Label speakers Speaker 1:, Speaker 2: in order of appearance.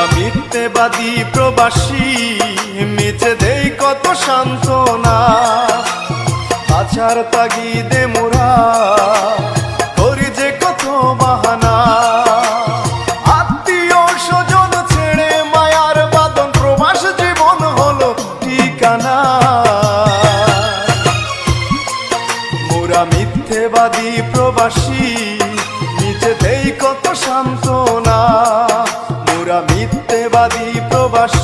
Speaker 1: মোরা মিথ্যেবাদী প্রবাসী, মিছে দেই কত সান্ত্বনা। আছার তাগিদে মোরা করি যে কত বাহানা। আত্মীয় স্বজন ছেড়ে মায়ার বাঁধন, প্রবাস জীবন হলো ঠিকানা। মোরা মিথ্যেবাদী প্রবাসী, মিছে দেই কত সান্ত্বনা। মোরা মিথ্যেবাদী প্রবাসী।